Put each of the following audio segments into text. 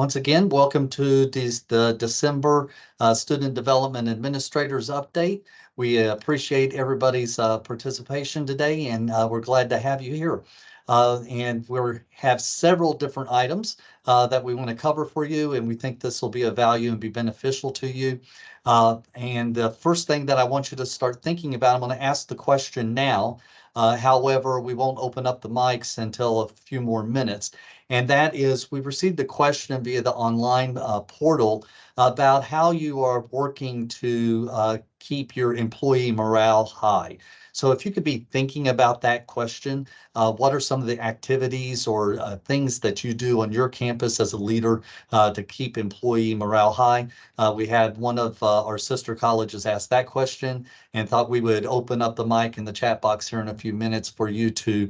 Once again, welcome to the December Student Development Administrators Update. We appreciate everybody's participation today, and we're glad to have you here. And we have several different items that we want to cover for you, and we think this will be of value and be beneficial to you. And the first thing that I want you to start thinking about, I'm going to ask the question now. However, we won't open up the mics until a few more minutes. And that is, we received a question via the online portal about how you are working to keep your employee morale high. So if you could be thinking about that question, what are some of the activities or things that you do on your campus as a leader to keep employee morale high? We had one of our sister colleges ask that question and thought we would open up the mic in the chat box here in a few minutes for you to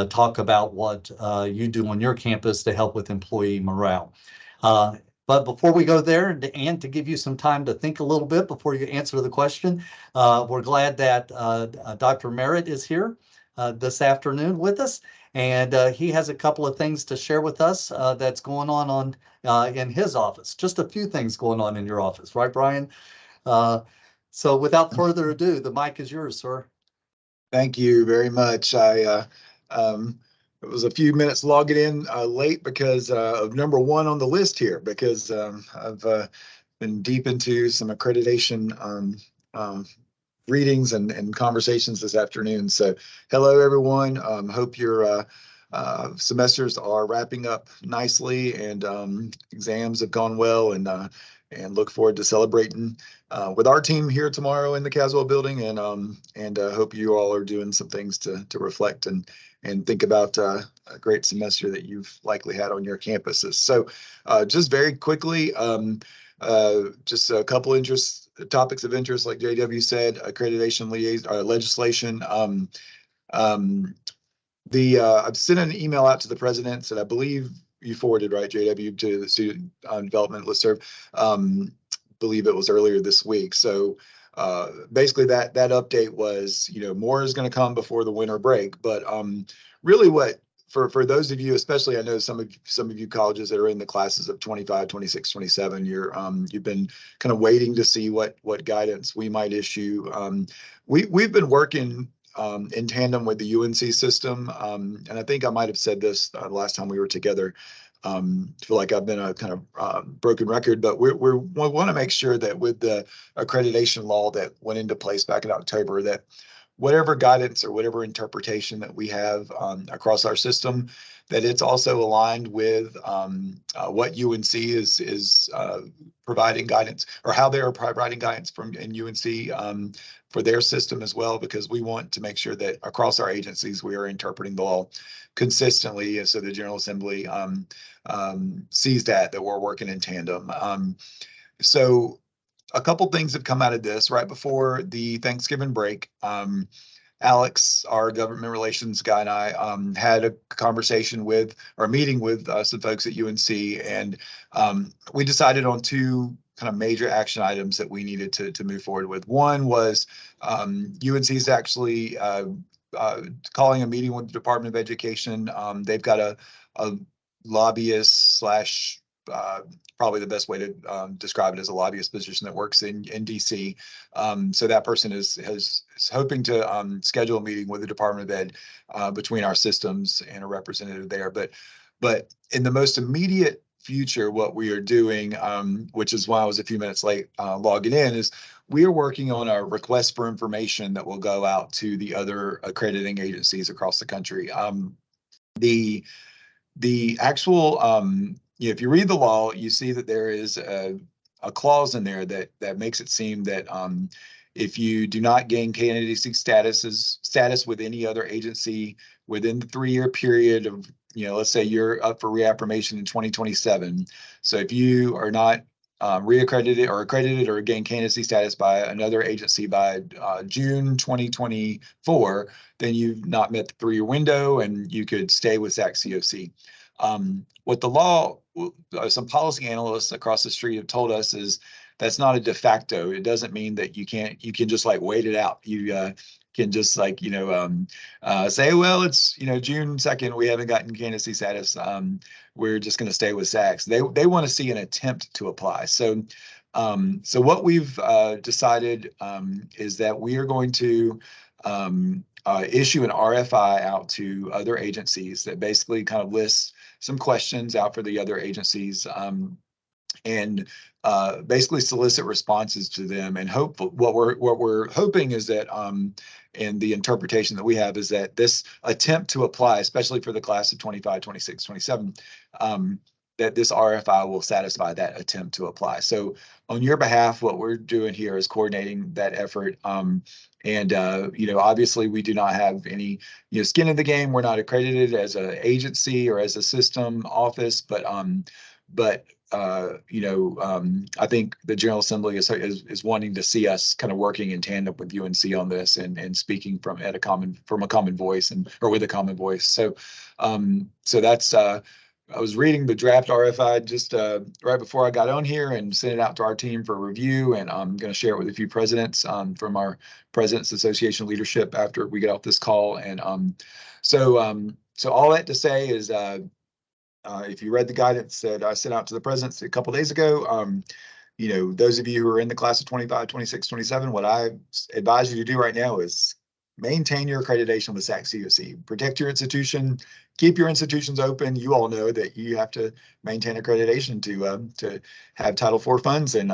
talk about what you do on your campus to help with employee morale. But before we go there, and to give you some time to think a little bit before you answer the question, we're glad that Dr. Merritt is here this afternoon with us, and he has a couple of things to share with us that's going on in his office. Just a few things going on in your office, right, Brian? So without further ado, the mic is yours, sir. Thank you very much. It was a few minutes logging in late because of number one on the list here, because I've been deep into some accreditation readings and conversations this afternoon. So hello, everyone. Hope your semesters are wrapping up nicely and exams have gone well, and look forward to celebrating with our team here tomorrow in the Caswell building, and hope you all are doing some things to reflect and think about a great semester that you've likely had on your campuses. So just very quickly, just a couple topics of interest, like JW said, accreditation legislation. I've sent an email out to the presidents, and I believe you forwarded, right, JW, to the Student Development Listserv. Believe it was earlier this week. So basically that update was, more is going to come before the winter break. But really what, for those of you, especially I know some of you colleges that are in the classes of 25, 26, 27, you've been kind of waiting to see what guidance we might issue. We've been working in tandem with the UNC system. And I think I might have said this last time we were together. I feel like I've been a kind of broken record, but we want to make sure that with the accreditation law that went into place back in October, that whatever guidance or whatever interpretation that we have across our system, that it's also aligned with what UNC is providing guidance, or how they are providing guidance in UNC for their system as well, because we want to make sure that across our agencies we are interpreting the law consistently, so the General Assembly sees that we're working in tandem. So a couple things have come out of this right before the Thanksgiving break. Alex, our government relations guy, and I had a conversation or meeting with some folks at UNC, and we decided on two kind of major action items that we needed to move forward with. One was UNC's actually calling a meeting with the Department of Education. They've got a lobbyist slash probably the best way to describe it as a lobbyist position that works in DC. So that person is hoping to schedule a meeting with the Department of Ed between our systems and a representative there. But in the most immediate future, what we are doing, which is why I was a few minutes late logging in, is we are working on a request for information that will go out to the other accrediting agencies across the country. The actual if you read the law, you see that there is a clause in there that makes it seem that if you do not gain candidacy status with any other agency within the 3-year period of, let's say you're up for reaffirmation in 2027. So if you are not reaccredited or accredited or gain candidacy status by another agency by June 2024, then you've not met the 3-year window and you could stay with SAC-COC. What the law, some policy analysts across the street have told us is that's not a de facto. It doesn't mean that you can just like wait it out. can just like, say, well, it's, June 2nd, we haven't gotten candidacy status. We're just going to stay with SACS. They want to see an attempt to apply. So what we've decided is that we are going to issue an RFI out to other agencies that basically kind of lists some questions out for the other agencies, and basically solicit responses to them. And what we're hoping is that, and the interpretation that we have is that this attempt to apply, especially for the class of 25, 26, 27, that this RFI will satisfy that attempt to apply. So on your behalf, what we're doing here is coordinating that effort. Obviously we do not have any, skin in the game. We're not accredited as an agency or as a system office, but I think the General Assembly is wanting to see us kind of working in tandem with UNC on this and speaking from a common voice or with a common voice. So that's I was reading the draft RFI just right before I got on here and sent it out to our team for review, and I'm going to share it with a few presidents from our Presidents Association leadership after we get off this call. And so all that to say is, if you read the guidance that I sent out to the presidents a couple days ago, those of you who are in the class of 25, 26, 27, what I advise you to do right now is maintain your accreditation with SACS COC. Protect your institution, keep your institutions open. You all know that you have to maintain accreditation to have Title IV funds, and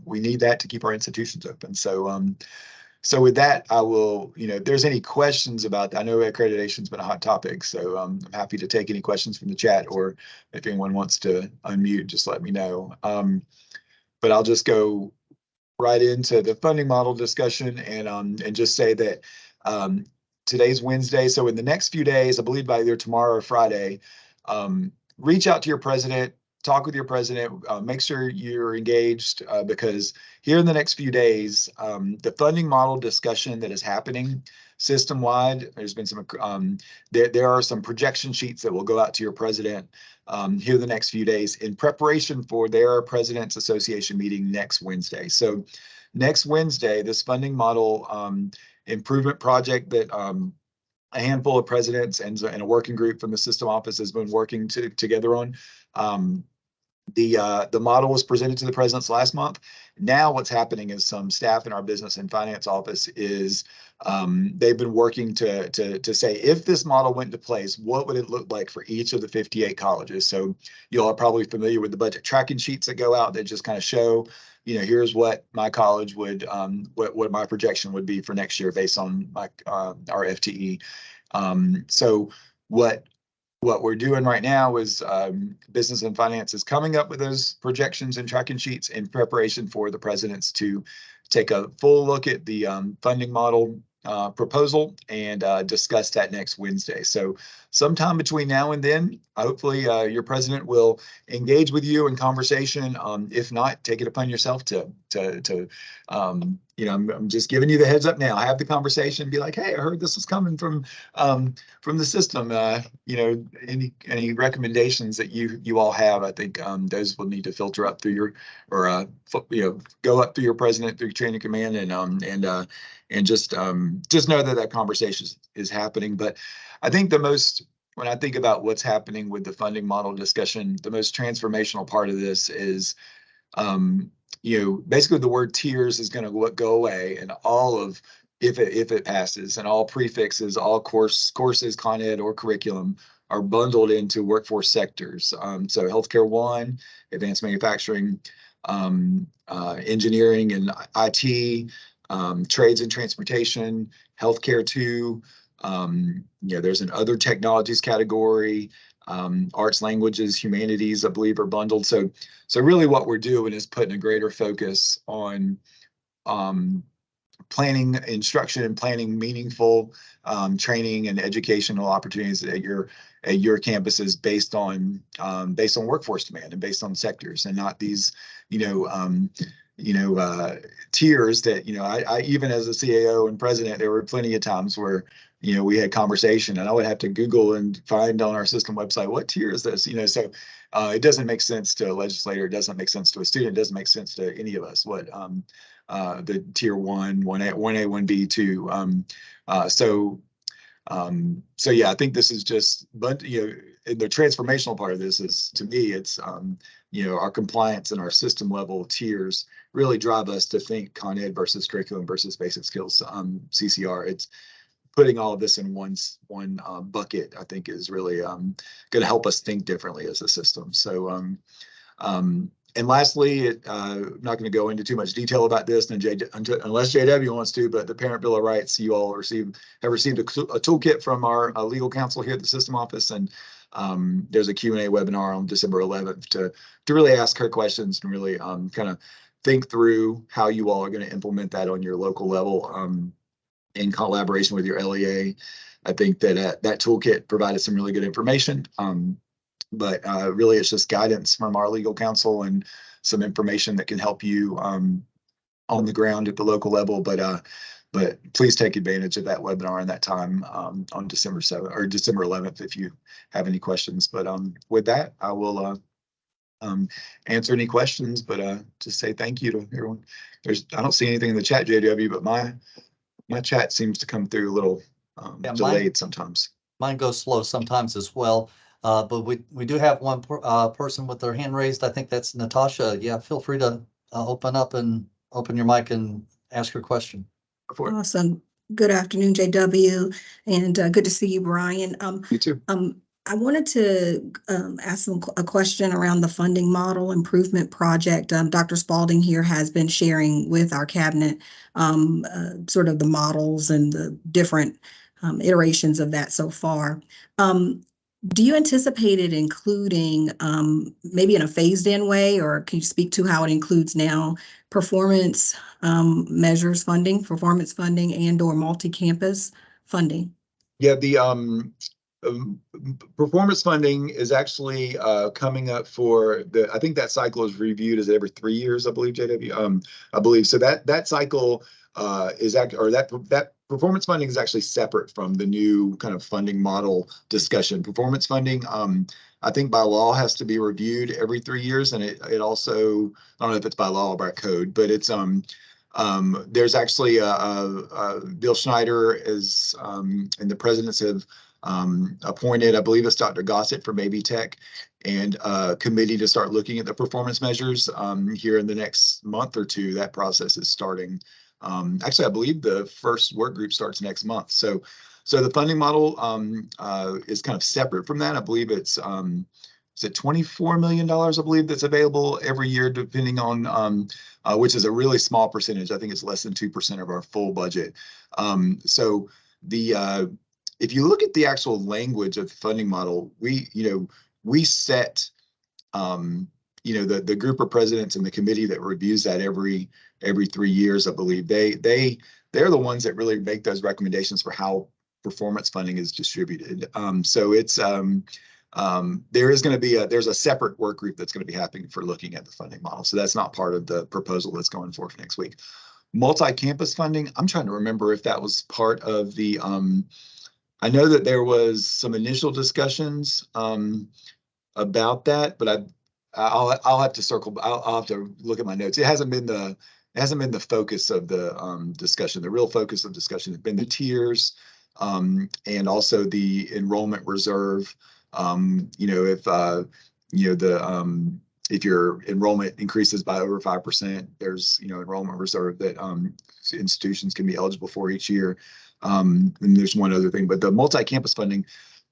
we need that to keep our institutions open. So with that, I will, if there's any questions about that, I know accreditation's been a hot topic, so I'm happy to take any questions from the chat, or if anyone wants to unmute, just let me know. But I'll just go right into the funding model discussion and just say that today's Wednesday. So in the next few days, I believe by either tomorrow or Friday, reach out to your president, talk with your president, make sure you're engaged, because here in the next few days, the funding model discussion that is happening system-wide, there's been some, there are some projection sheets that will go out to your president here the next few days in preparation for their Presidents Association meeting next Wednesday. So next Wednesday, this funding model improvement project that a handful of presidents and a working group from the system office has been working together on. The model was presented to the presidents last month. Now what's happening is some staff in our business and finance office is they've been working to say, if this model went into place, what would it look like for each of the 58 colleges? So you all are probably familiar with the budget tracking sheets that go out that just kind of show, here's what my college would, what my projection would be for next year based on our FTE. So what we're doing right now is business and finance is coming up with those projections and tracking sheets in preparation for the presidents to take a full look at the funding model proposal and discuss that next Wednesday. So sometime between now and then, hopefully your president will engage with you in conversation. If not, take it upon yourself to I'm just giving you the heads up now. Have the conversation, be like, hey, I heard this was coming from the system. Any recommendations that you all have, I think those will need to filter up through your, or go up through your president, through your chain of command, and just know that conversation is happening. But I think when I think about what's happening with the funding model discussion, the most transformational part of this is, basically the word tiers is going to go away, and all of, if it passes, and all prefixes, all courses, Con Ed or curriculum are bundled into workforce sectors. So healthcare 1, advanced manufacturing, engineering and IT, trades and transportation, healthcare 2. There's an other technologies category, arts, languages, humanities, I believe, are bundled. So really what we're doing is putting a greater focus on planning instruction and planning meaningful training and educational opportunities at your campuses based on workforce demand and based on sectors, and not these tiers that, I even as a CAO and president, there were plenty of times where, we had conversation and I would have to Google and find on our system website, what tier is this? So it doesn't make sense to a legislator. It doesn't make sense to a student. It doesn't make sense to any of us what the tier 1A, 1B, 2. So yeah, I think this is just, but the transformational part of this is, to me, it's our compliance and our system level tiers really drive us to think Con Ed versus curriculum versus basic skills, CCR. It's putting all of this in one bucket, I think, is really going to help us think differently as a system. So and lastly, I'm not going to go into too much detail about this unless JW wants to, but the Parent Bill of Rights, you all have received a toolkit from our legal counsel here at the system office. And there's a Q&A webinar on December 11th to really ask her questions and really kind of think through how you all are going to implement that on your local level in collaboration with your LEA. I think that that toolkit provided some really good information. But really, it's just guidance from our legal counsel and some information that can help you on the ground at the local level. But please take advantage of that webinar and that time on December 7th or December 11th if you have any questions. But with that, I will answer any questions. But just say thank you to everyone. I don't see anything in the chat, JW, but my chat seems to come through a little delayed sometimes. Mine goes slow sometimes as well. But we do have one person with their hand raised. I think that's Natasha. Yeah, feel free to open your mic and ask your question. Awesome. Good afternoon, JW, and good to see you, Brian. You too. I wanted to ask a question around the funding model improvement project. Dr. Spalding here has been sharing with our cabinet sort of the models and the different iterations of that so far. Do you anticipate it including maybe in a phased in way, or can you speak to how it includes now performance measures funding, performance funding, and or multi-campus funding? Yeah, the performance funding is actually coming up for I think that cycle is reviewed as every 3 years, I believe, JW. I believe so. That cycle is that performance funding is actually separate from the new kind of funding model discussion. Performance funding, I think by law has to be reviewed every 3 years, and it also, I don't know if it's by law or by code, but it's there's actually Bill Schneider is and the presidents have appointed, I believe it's Dr. Gossett from AB Tech, and a committee to start looking at the performance measures here in the next month or two. That process is starting. Actually, I believe the first work group starts next month. So the funding model is kind of separate from that. I believe it's is it $24 million, I believe, that's available every year, depending on which is a really small percentage. I think it's less than 2% of our full budget. So if you look at the actual language of the funding model, we set the group of presidents and the committee that reviews that every 3 years, I believe. They're the ones that really make those recommendations for how performance funding is distributed. So it's there's a separate work group that's going to be happening for looking at the funding model. So that's not part of the proposal that's going forth next week. Multi-campus funding, I'm trying to remember if that was part of the I know that there was some initial discussions about that, but I'll have to circle. I'll have to look at my notes. It hasn't been the focus of the discussion. The real focus of discussion has been the tiers and also the enrollment reserve. If your enrollment increases by over 5%, there's enrollment reserve that institutions can be eligible for each year. And there's one other thing, but the multi-campus funding,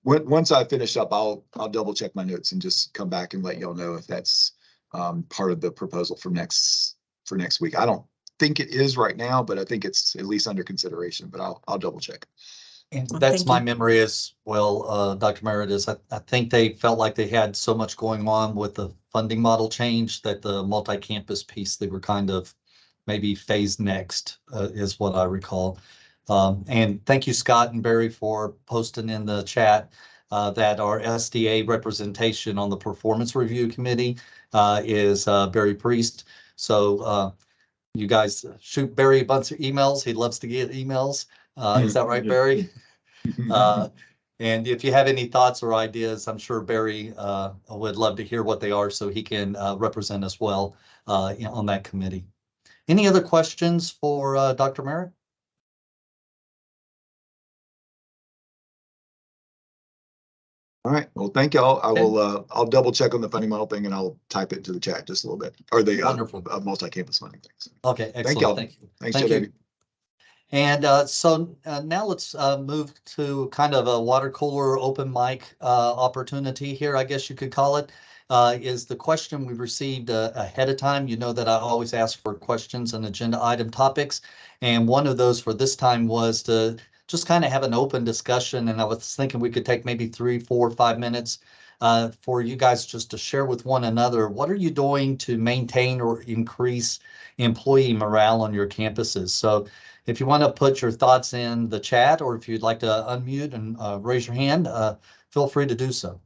once I finish up, I'll double check my notes and just come back and let y'all know if that's part of the proposal for next week. I don't think it is right now, but I think it's at least under consideration, but I'll double check. And that's my memory as well, Dr. Meredith. I think they felt like they had so much going on with the funding model change that the multi-campus piece, they were kind of maybe phased next, is what I recall. And thank you, Scott and Barry, for posting in the chat that our SDA representation on the Performance Review Committee is Barry Priest. So You guys shoot Barry a bunch of emails. He loves to get emails. Is that right, Barry? And if you have any thoughts or ideas, I'm sure Barry would love to hear what they are so he can represent us well on that committee. Any other questions for Dr. Merritt? All right. Well, thank y'all. I will, I'll double check on the funding model thing and I'll type it into the chat just a little bit, or the Wonderful. multi-campus funding things. Okay, excellent. Thank y'all. Thank you. Thanks, Thank you. JW. And so now let's move to kind of a water cooler open mic opportunity here, I guess you could call it. Is the question we received ahead of time. You know that I always ask for questions and agenda item topics. And one of those for this time was to just kind of have an open discussion. And I was thinking we could take maybe 3, 4, 5 minutes for you guys just to share with one another. What are you doing to maintain or increase employee morale on your campuses? So if you want to put your thoughts in the chat, or if you'd like to unmute and raise your hand, feel free to do so.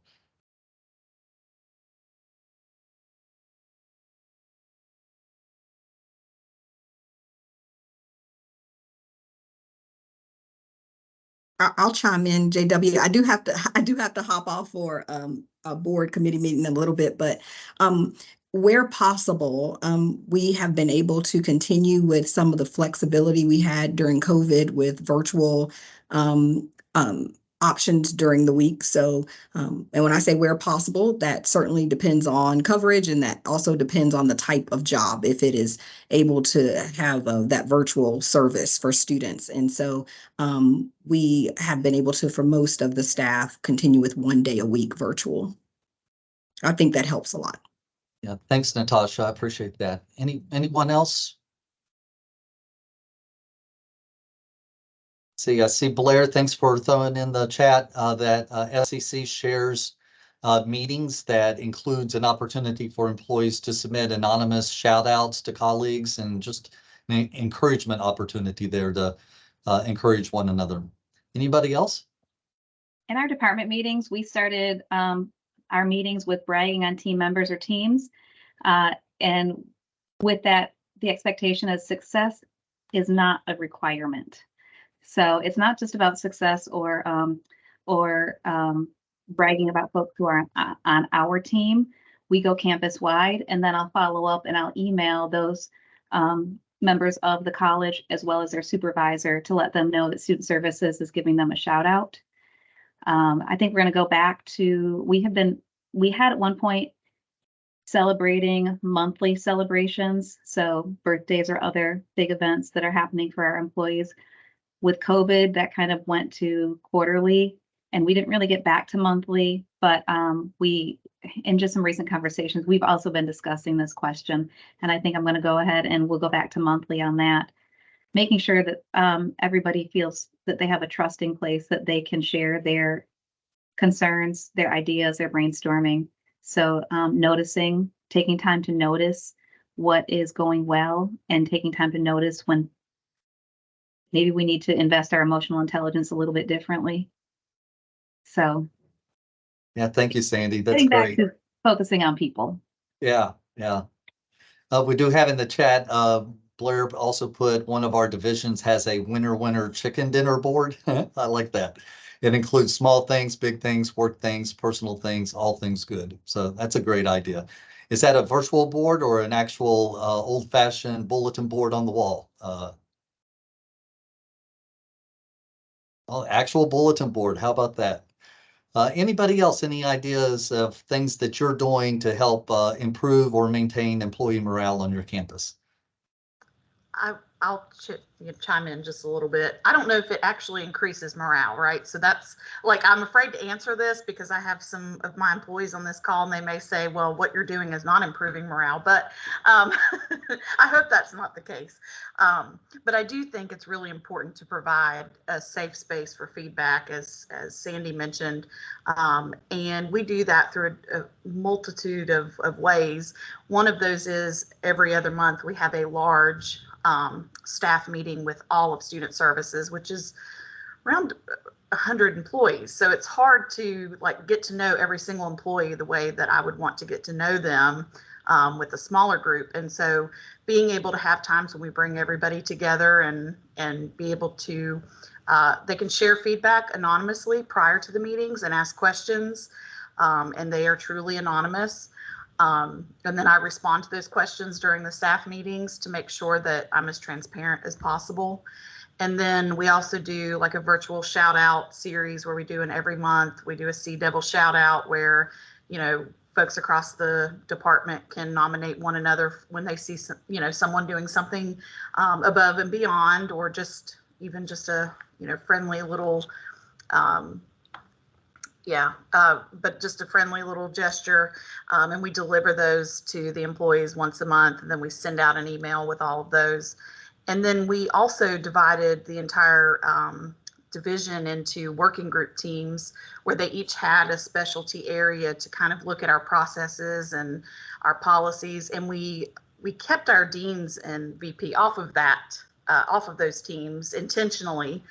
I'll chime in, JW. I do have to hop off for a board committee meeting in a little bit, but where possible, we have been able to continue with some of the flexibility we had during COVID with virtual options during the week. So, and when I say where possible, that certainly depends on coverage, and that also depends on the type of job, if it is able to have that virtual service for students. And so we have been able to, for most of the staff, continue with 1 day a week virtual. I think that helps a lot. Yeah, thanks, Natasha. I appreciate that. Anyone else? See, I see Blair. Thanks for throwing in the chat that SEC shares meetings that includes an opportunity for employees to submit anonymous shout outs to colleagues, and just an encouragement opportunity there to encourage one another. Anybody else? In our department meetings, we started our meetings with bragging on team members or teams. And with that, the expectation is success is not a requirement. So it's not just about success or bragging about folks who are on our team. We go campus wide, and then I'll follow up and I'll email those members of the college as well as their supervisor to let them know that Student Services is giving them a shout out. I think we're going to go back to, we had at one point celebrating monthly celebrations. So birthdays or other big events that are happening for our employees. With COVID, that kind of went to quarterly, and we didn't really get back to monthly, but in just some recent conversations, we've also been discussing this question. And I think I'm going to go ahead and we'll go back to monthly on that, making sure that everybody feels that they have a trusting place that they can share their concerns, their ideas, their brainstorming. So taking time to notice what is going well, and taking time to notice when maybe we need to invest our emotional intelligence a little bit differently. So yeah, thank you, Sandy. That's getting great. back to focusing on people. Yeah, yeah. We do have in the chat, Blair also put one of our divisions has a winner chicken dinner board. I like that. It includes small things, big things, work things, personal things, all things good. So that's a great idea. Is that a virtual board or an actual old-fashioned bulletin board on the wall? Actual bulletin board. How about that? Anybody else, any ideas of things that you're doing to help improve or maintain employee morale on your campus? I'll chime in just a little bit. I don't know if it actually increases morale, right? So that's like, I'm afraid to answer this because I have some of my employees on this call and they may say, well, what you're doing is not improving morale, but I hope that's not the case. But I do think it's really important to provide a safe space for feedback, as Sandy mentioned. And we do that through a multitude of ways. One of those is every other month we have a large staff meeting with all of Student Services, which is around 100 employees. So it's hard to like get to know every single employee the way that I would want to get to know them with a smaller group. And so being able to have times when we bring everybody together and be able to, they can share feedback anonymously prior to the meetings and ask questions, and they are truly anonymous. And then I respond to those questions during the staff meetings to make sure that I'm as transparent as possible. And then we also do like a virtual shout out series where we do every month, we do a Sea Devil shout out where, you know, folks across the department can nominate one another when they see some, you know, someone doing something above and beyond, or just even just a, you know, friendly little, but just a friendly little gesture. And we deliver those to the employees once a month, and then we send out an email with all of those. And then we also divided the entire division into working group teams where they each had a specialty area to kind of look at our processes and our policies. And we kept our deans and VP off of that, off of those teams intentionally,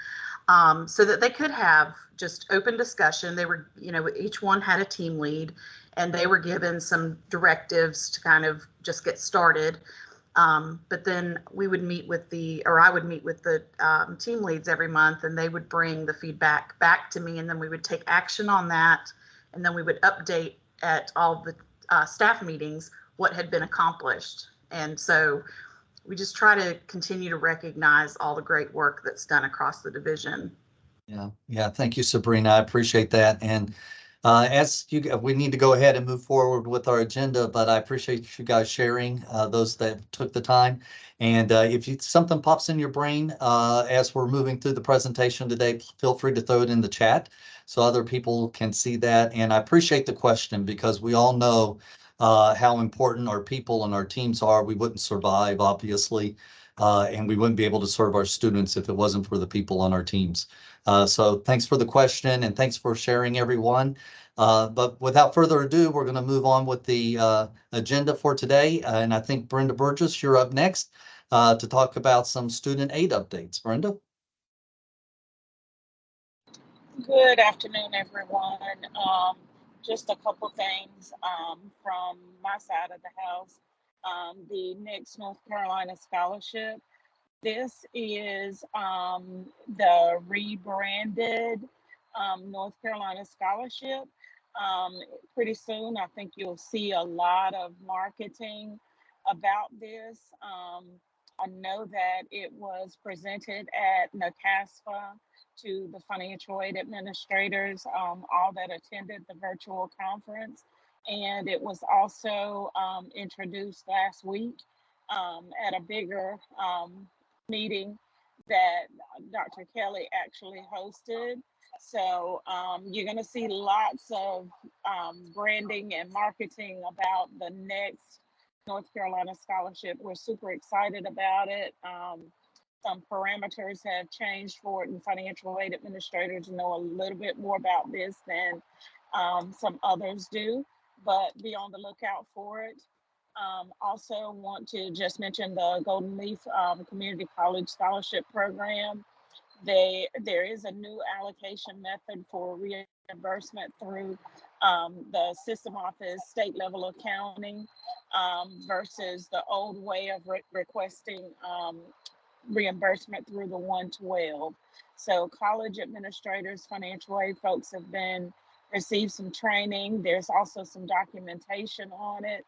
so that they could have just open discussion. They were, you know, each one had a team lead and they were given some directives to kind of just get started. But then we would meet with I would meet with the team leads every month, and they would bring the feedback back to me, and then we would take action on that. And then we would update at all the staff meetings what had been accomplished. And so we just try to continue to recognize all the great work that's done across the division. Yeah. Thank you, Sabrina. I appreciate that. And we need to go ahead and move forward with our agenda, but I appreciate you guys sharing, those that took the time. And if something pops in your brain as we're moving through the presentation today, feel free to throw it in the chat so other people can see that. And I appreciate the question because we all know how important our people and our teams are. We wouldn't survive, obviously, and we wouldn't be able to serve our students if it wasn't for the people on our teams. So thanks for the question and thanks for sharing, everyone. But without further ado, we're going to move on with the agenda for today. And I think Brenda Burgess, you're up next to talk about some student aid updates. Brenda? Good afternoon, everyone. Just a couple things from my side of the house. The next North Carolina Scholarship. This is the rebranded North Carolina Scholarship. Pretty soon, I think you'll see a lot of marketing about this. I know that it was presented at NACASFA to the financial aid administrators, all that attended the virtual conference. And it was also introduced last week at a bigger meeting that Dr. Kelly actually hosted. So you're going to see lots of branding and marketing about the next North Carolina Scholarship. We're super excited about it. Some parameters have changed for it, and financial aid administrators know a little bit more about this than some others do, but be on the lookout for it. Also want to just mention the Golden Leaf Community College Scholarship Program. There is a new allocation method for reimbursement through the system office state level accounting versus the old way of requesting reimbursement through the 112. So college administrators, financial aid folks have received some training. There's also some documentation on it.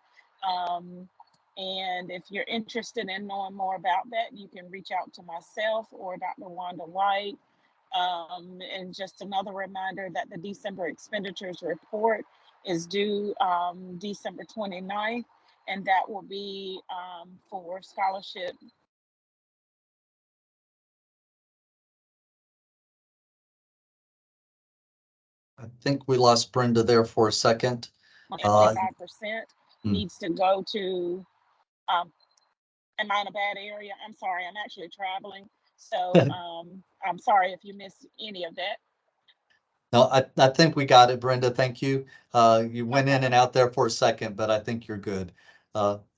And if you're interested in knowing more about that, you can reach out to myself or Dr. Wanda White. And just another reminder that the December expenditures report is due December 29th, and that will be for scholarship. I think we lost Brenda there for a second. 55% needs to go to, am I in a bad area? I'm sorry, I'm actually traveling. So I'm sorry if you missed any of that. No, I think we got it, Brenda. Thank you. You went in and out there for a second, but I think you're good.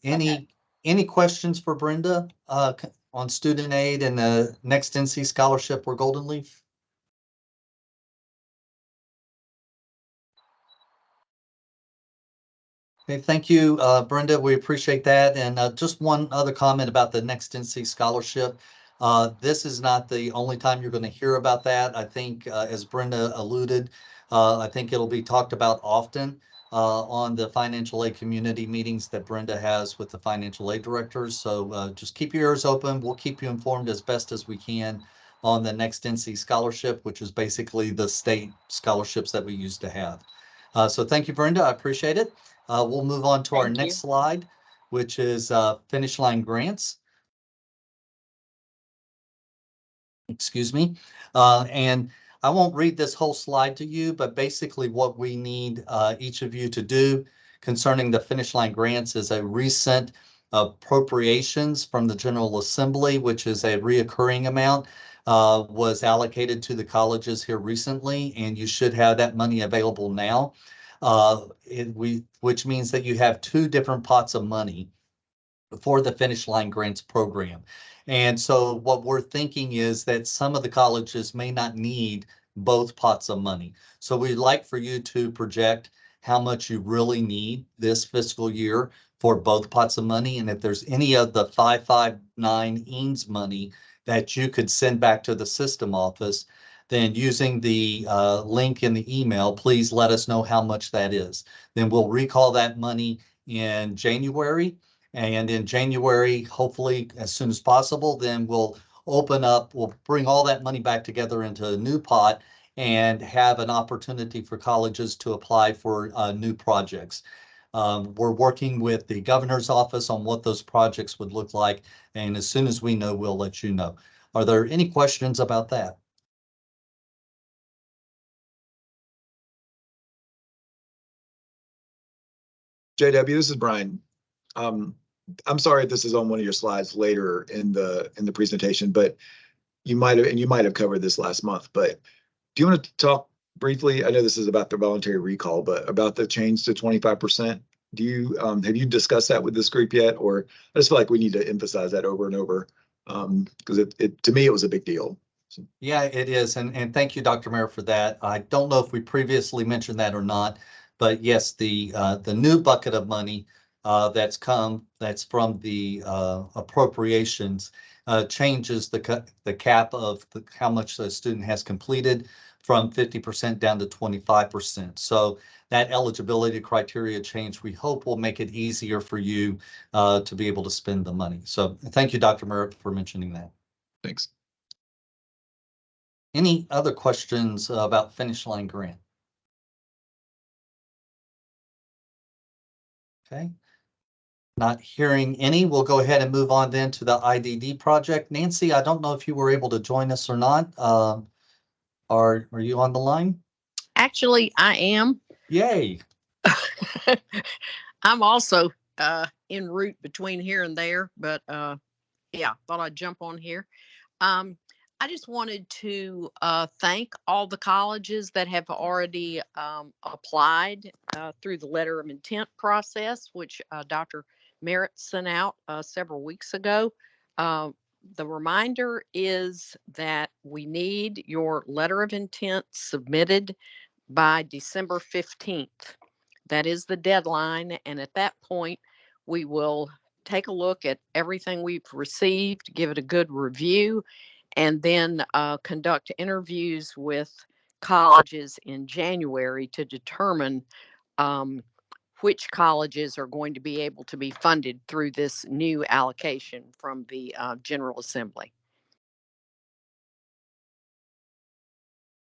Any questions for Brenda on student aid and the next NC Scholarship or Golden Leaf? Okay, thank you, Brenda. We appreciate that. And just one other comment about the Next NC Scholarship. This is not the only time you're going to hear about that. I think, as Brenda alluded, I think it'll be talked about often on the financial aid community meetings that Brenda has with the financial aid directors. So just keep your ears open. We'll keep you informed as best as we can on the Next NC Scholarship, which is basically the state scholarships that we used to have. So thank you, Brenda. I appreciate it. We'll move on to our Thank you. next slide, which is Finish Line Grants. Excuse me. And I won't read this whole slide to you, but basically what we need each of you to do concerning the Finish Line Grants is a recent appropriations from the General Assembly, which is a reoccurring amount, was allocated to the colleges here recently, and you should have that money available now. Which means that you have two different pots of money for the Finish Line Grants program. And so what we're thinking is that some of the colleges may not need both pots of money. So we'd like for you to project how much you really need this fiscal year for both pots of money. And if there's any of the 559 EANS money that you could send back to the system office, then using the link in the email, please let us know how much that is. Then we'll recall that money in January. And in January, hopefully as soon as possible, then we'll bring all that money back together into a new pot and have an opportunity for colleges to apply for new projects. We're working with the governor's office on what those projects would look like. And as soon as we know, we'll let you know. Are there any questions about that? JW, this is Brian. I'm sorry if this is on one of your slides later in the presentation, but you might have covered this last month, but do you want to talk briefly? I know this is about the voluntary recall, but about the change to 25%. Do you have you discussed that with this group yet? Or I just feel like we need to emphasize that over and over because it to me it was a big deal. So. Yeah, it is. And thank you, Dr. Mayer, for that. I don't know if we previously mentioned that or not, but yes, the new bucket of money that's from the appropriations changes the cap of how much the student has completed from 50% down to 25%. So that eligibility criteria change, we hope, will make it easier for you to be able to spend the money. So thank you, Dr. Merritt, for mentioning that. Thanks. Any other questions about Finish Line Grant? Okay. Not hearing any, we'll go ahead and move on then to the IDD project. Nancy, I don't know if you were able to join us or not. Are you on the line? Actually, I am. Yay. I'm also en route between here and there, but yeah, thought I'd jump on here. I just wanted to thank all the colleges that have already applied through the letter of intent process, which Dr. Merritt sent out several weeks ago. The reminder is that we need your letter of intent submitted by December 15th. That is the deadline. And at that point, we will take a look at everything we've received, give it a good review, and then conduct interviews with colleges in January to determine which colleges are going to be able to be funded through this new allocation from the General Assembly.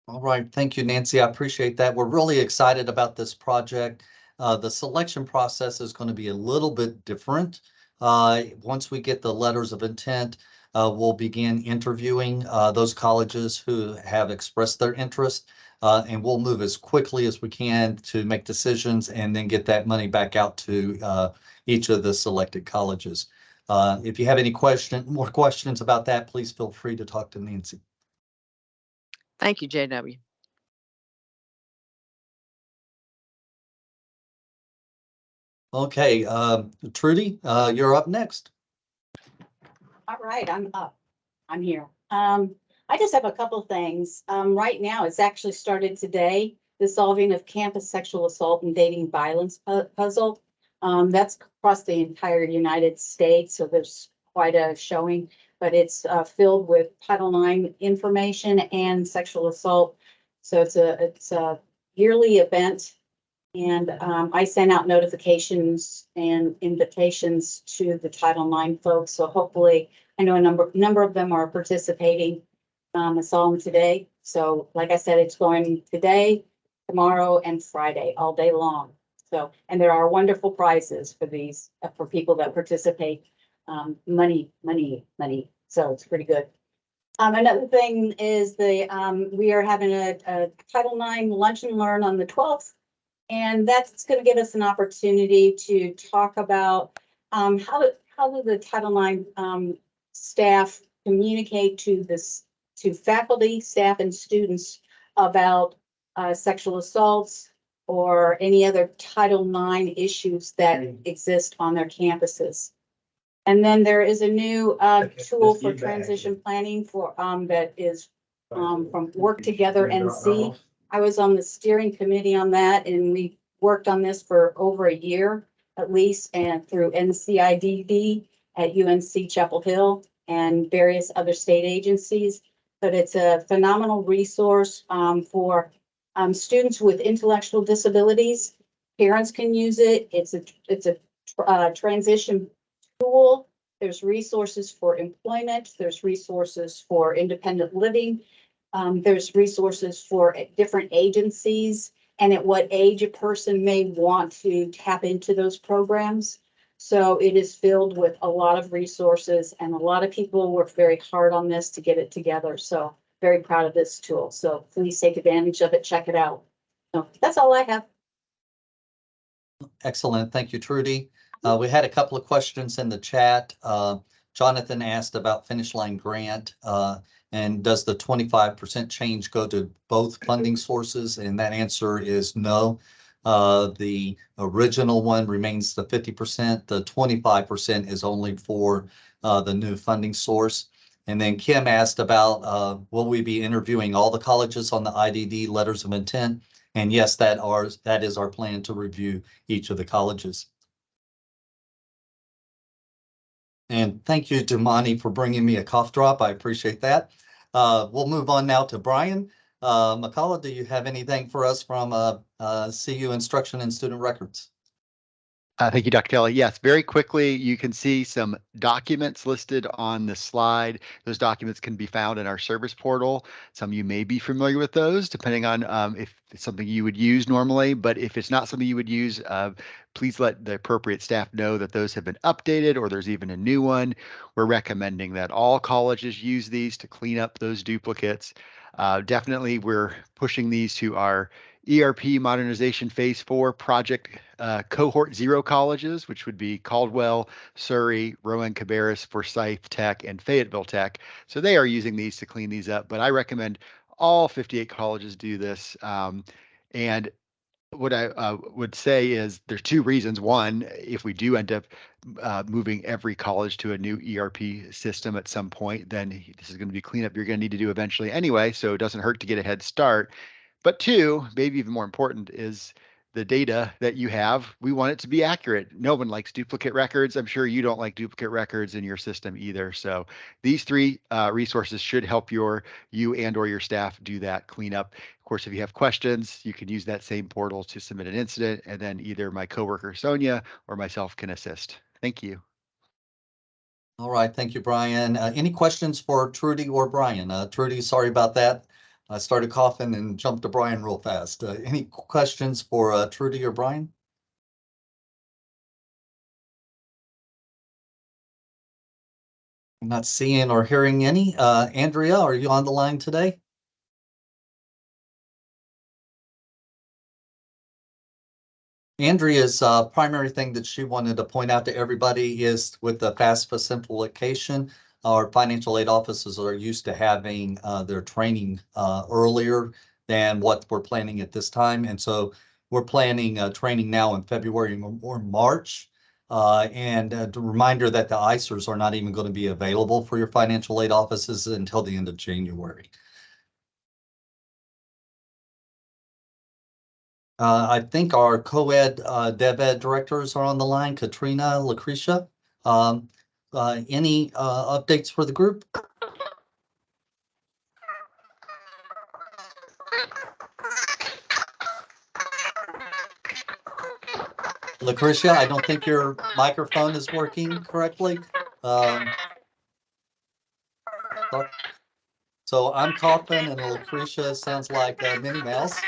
All right, thank you, Nancy. I appreciate that. We're really excited about this project. The selection process is going to be a little bit different. Once we get the letters of intent, we'll begin interviewing those colleges who have expressed their interest, and we'll move as quickly as we can to make decisions and then get that money back out to each of the selected colleges. If you have any more questions about that, please feel free to talk to Nancy. Thank you, JW. Okay, Trudy, you're up next. All right, I'm up. I'm here. I just have a couple of things. Right now, it's actually started today, the solving of campus sexual assault and dating violence puzzle. That's across the entire United States, so there's quite a showing, but it's filled with Title IX information and sexual assault. So it's a yearly event. And I sent out notifications and invitations to the Title IX folks. So hopefully, I know a number of them are participating. I saw them today. So like I said, it's going today, tomorrow, and Friday, all day long. So, and there are wonderful prizes for these, for people that participate. Money. So it's pretty good. Another thing is we are having a Title IX Lunch and Learn on the 12th. And that's going to give us an opportunity to talk about how do the Title IX staff communicate to faculty, staff, and students about sexual assaults or any other Title IX issues that exist on their campuses. And then there is a new tool for transition planning for that is from Work Together NC. I was on the steering committee on that, and we worked on this for over a year at least, and through NCIDD at UNC Chapel Hill and various other state agencies. But it's a phenomenal resource for students with intellectual disabilities. Parents can use it. It's a transition tool. There's resources for employment. There's resources for independent living. There's resources for different agencies and at what age a person may want to tap into those programs. So it is filled with a lot of resources, and a lot of people work very hard on this to get it together. So very proud of this tool. So please take advantage of it. Check it out. So that's all I have. Excellent. Thank you, Trudy. We had a couple of questions in the chat. Jonathan asked about Finish Line Grant. And does the 25% change go to both funding sources? And that answer is no. The original one remains the 50%. The 25% is only for the new funding source. And then Kim asked about, will we be interviewing all the colleges on the IDD letters of intent? And yes, that is our plan to review each of the colleges. And thank you to Monty for bringing me a cough drop. I appreciate that. We'll move on now to Brian. McCullough, do you have anything for us from CU Instruction and Student Records? Thank you, Dr. Kelly. Yes, very quickly, you can see some documents listed on the slide. Those documents can be found in our service portal. Some of you may be familiar with those, depending on if it's something you would use normally. But if it's not something you would use, please let the appropriate staff know that those have been updated or there's even a new one. We're recommending that all colleges use these to clean up those duplicates. Definitely, we're pushing these to our ERP modernization phase 4 project cohort 0 colleges, which would be Caldwell, Surrey, Rowan Cabarrus, Forsyth Tech, and Fayetteville Tech. So they are using these to clean these up, but I recommend all 58 colleges do this. And what I would say is there's two reasons. One, if we do end up moving every college to a new ERP system at some point, then this is going to be cleanup you're going to need to do eventually anyway, so it doesn't hurt to get a head start. But two, maybe even more important, is the data that you have. We want it to be accurate. No one likes duplicate records. I'm sure you don't like duplicate records in your system either. So these three resources should help you and or your staff do that cleanup. Of course, if you have questions, you can use that same portal to submit an incident, and then either my coworker Sonia or myself can assist. Thank you. All right, thank you, Brian. Any questions for Trudy or Brian? Trudy, sorry about that. I started coughing and jumped to Brian real fast. Any questions for Trudy or Brian? I'm not seeing or hearing any. Andrea, are you on the line today? Andrea's primary thing that she wanted to point out to everybody is with the FAFSA simplification, our financial aid offices are used to having their training earlier than what we're planning at this time. And so we're planning training now in February or March. And a reminder that the ICERs are not even going to be available for your financial aid offices until the end of January. I think our co-ed, dev ed directors are on the line, Katrina, Lucretia. Any updates for the group? Lucretia, I don't think your microphone is working correctly. So I'm coughing and Lucretia sounds like Minnie Mouse.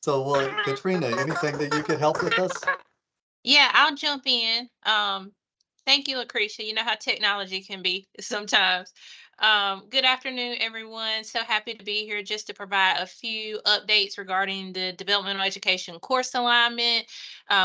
So, Katrina, anything that you could help with us? Yeah, I'll jump in. Thank you, Lucretia. You know how technology can be sometimes. Good afternoon, everyone. So happy to be here just to provide a few updates regarding the developmental education course alignment.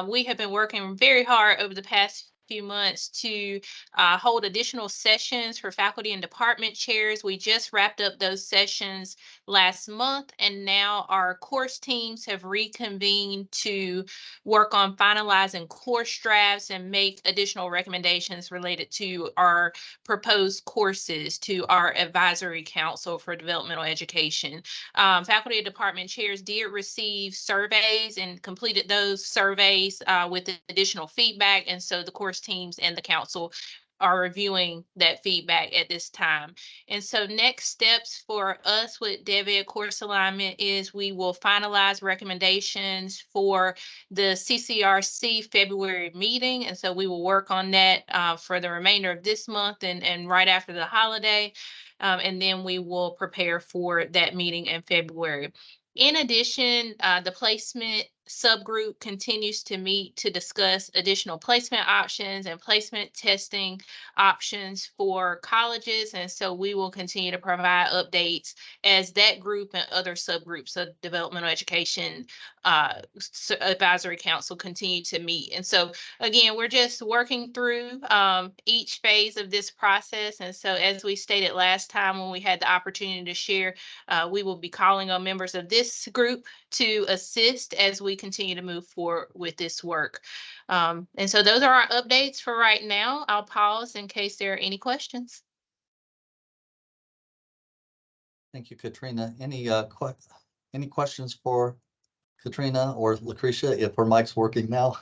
We have been working very hard over the past few months to hold additional sessions for faculty and department chairs. We just wrapped up those sessions last month, and now our course teams have reconvened to work on finalizing course drafts and make additional recommendations related to our proposed courses to our advisory council for developmental education. Faculty and department chairs did receive surveys and completed those surveys with additional feedback. And so the course teams and the council are reviewing that feedback at this time. And so next steps for us with DevEd course alignment is we will finalize recommendations for the CCRC February meeting. And so we will work on that for the remainder of this month and right after the holiday. And then we will prepare for that meeting in February. In addition, the placement subgroup continues to meet to discuss additional placement options and placement testing options for colleges. And so we will continue to provide updates as that group and other subgroups of developmental education advisory council continue to meet. And so again, we're just working through each phase of this process. And so as we stated last time when we had the opportunity to share, we will be calling on members of this group to assist as we continue to move forward with this work. And so those are our updates for right now. I'll pause in case there are any questions. Thank you, Katrina. Any questions for Katrina or Lucretia if her mic's working now?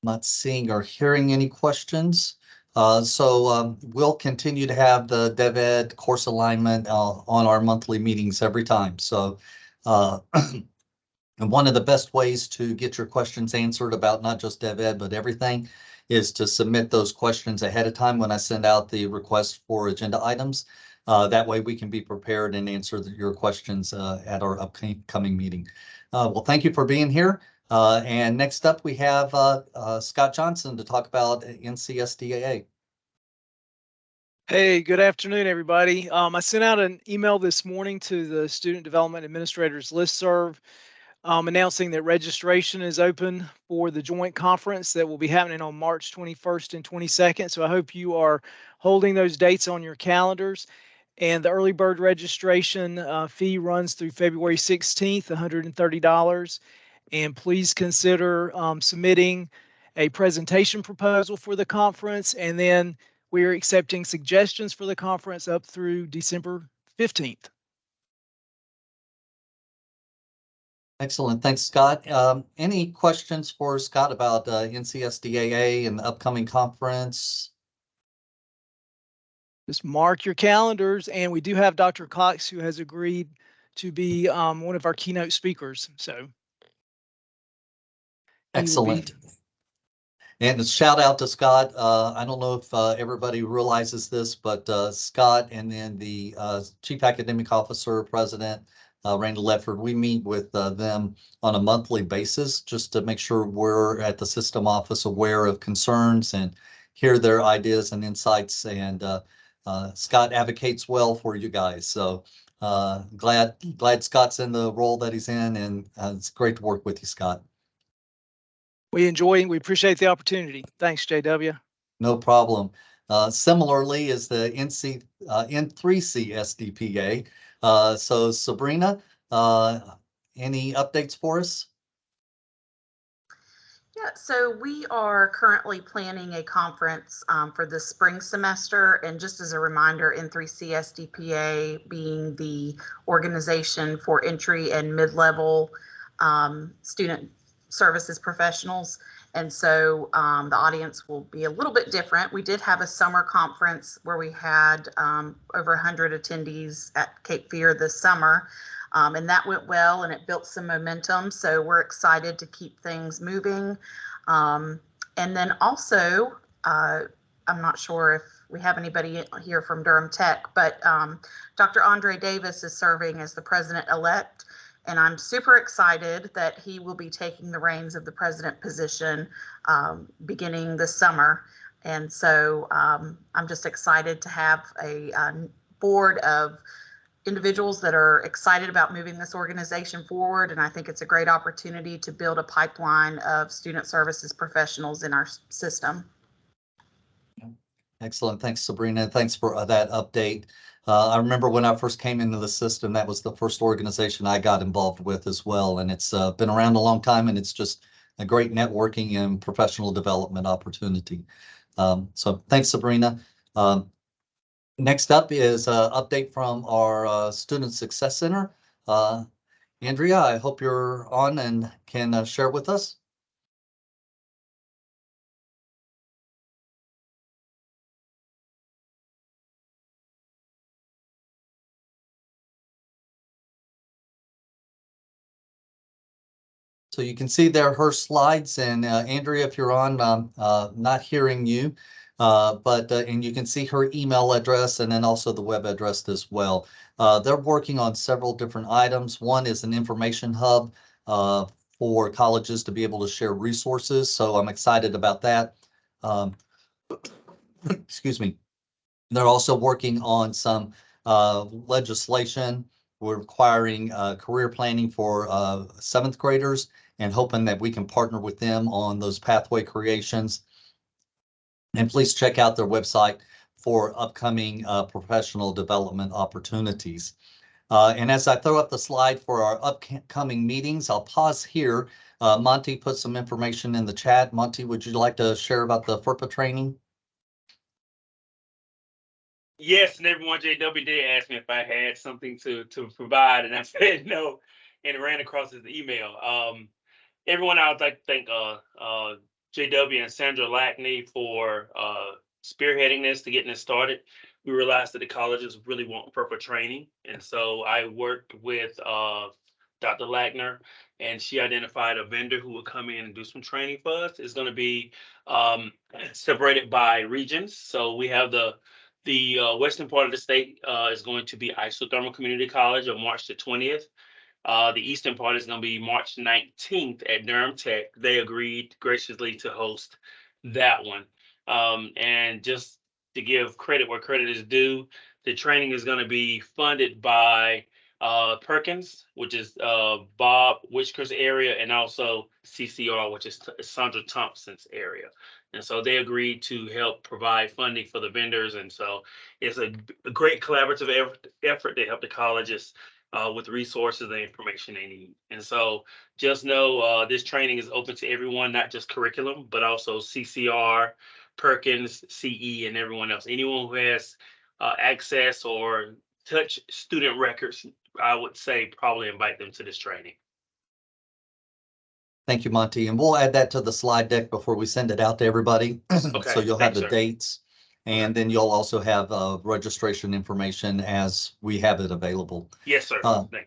Not seeing or hearing any questions. So we'll continue to have the DevEd course alignment on our monthly meetings every time. So and one of the best ways to get your questions answered about not just DevEd, but everything is to submit those questions ahead of time when I send out the request for agenda items. That way we can be prepared and answer your questions at our upcoming meeting. Well, thank you for being here. And next up, we have Scott Johnson to talk about NCSDAA. Hey, good afternoon, everybody. I sent out an email this morning to the Student Development Administrators listserv announcing that registration is open for the joint conference that will be happening on March 21st and 22nd. So I hope you are holding those dates on your calendars. And the early bird registration fee runs through February 16th, $130. And please consider submitting a presentation proposal for the conference. And then we are accepting suggestions for the conference up through December 15th. Excellent. Thanks, Scott. Any questions for Scott about NCSDAA and the upcoming conference? Just mark your calendars, and we do have Dr. Cox, who has agreed to be one of our keynote speakers. So excellent. And a shout out to Scott. I don't know if everybody realizes this, but Scott and then the Chief Academic Officer, President Randy Ledford, we meet with them on a monthly basis just to make sure we're at the system office aware of concerns and hear their ideas and insights. And Scott advocates well for you guys. So glad Scott's in the role that he's in, and it's great to work with you, Scott. We appreciate the opportunity. Thanks, JW. No problem. Similarly is the N3C SDPA. So Sabrina, any updates for us? Yeah, so we are currently planning a conference for the spring semester. And just as a reminder, N3CSDPA being the organization for entry and mid-level student services professionals. And so the audience will be a little bit different. We did have a summer conference where we had over 100 attendees at Cape Fear this summer. And that went well and it built some momentum. So we're excited to keep things moving. And then also, I'm not sure if we have anybody here from Durham Tech, but Dr. Andre Davis is serving as the president-elect. And I'm super excited that he will be taking the reins of the president position beginning this summer. And so I'm just excited to have a board of individuals that are excited about moving this organization forward. And I think it's a great opportunity to build a pipeline of student services professionals in our system. Excellent. Thanks, Sabrina. Thanks for that update. I remember when I first came into the system, that was the first organization I got involved with as well. And it's been around a long time, and it's just a great networking and professional development opportunity. So thanks, Sabrina. Next up is an update from our Student Success Center. Andrea, I hope you're on and can share with us. So you can see there her slides, and Andrea, if you're on, not hearing you, and you can see her email address and then also the web address as well. They're working on several different items. One is an information hub for colleges to be able to share resources. So I'm excited about that. Excuse me. They're also working on some legislation. We're requiring career planning for 7th graders and hoping that we can partner with them on those pathway creations. And please check out their website for upcoming professional development opportunities. And as I throw up the slide for our upcoming meetings, I'll pause here. Monty put some information in the chat. Monty, would you like to share about the FERPA training? Yes, and everyone, JW did ask me if I had something to provide, and I said no, and it ran across his email. Everyone, I would like to thank JW and Sandra Lackney for spearheading this to getting this started. We realized that the colleges really want FERPA training, and so I worked with Dr. Lackner, and she identified a vendor who would come in and do some training for us. It's going to be separated by regions, so we have the western part of the state is going to be Isothermal Community College on March the 20th. The eastern part is going to be March 19th at Durham Tech. They agreed graciously to host that one. And just to give credit where credit is due, the training is going to be funded by Perkins, which is Bob Whitaker's area, and also CCR, which is Sandra Thompson's area. And so they agreed to help provide funding for the vendors. And so it's a great collaborative effort to help the colleges with resources and information they need. And so just know this training is open to everyone, not just curriculum, but also CCR, Perkins, CE, and everyone else. Anyone who has access or touch student records, I would say probably invite them to this training. Thank you, Monty. And we'll add that to the slide deck before we send it out to everybody. Okay, So you'll have thanks, the sir. dates, and then you'll also have registration information as we have it available. Yes, sir. Thank you.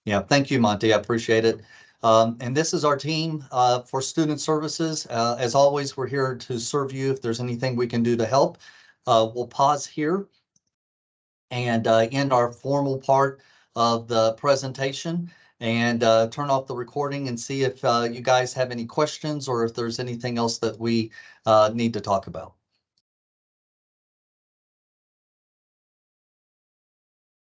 Yeah, thank you, Monty. I appreciate it. And this is our team for student services. As always, we're here to serve you if there's anything we can do to help. We'll pause here and end our formal part of the presentation and turn off the recording and see if you guys have any questions or if there's anything else that we need to talk about.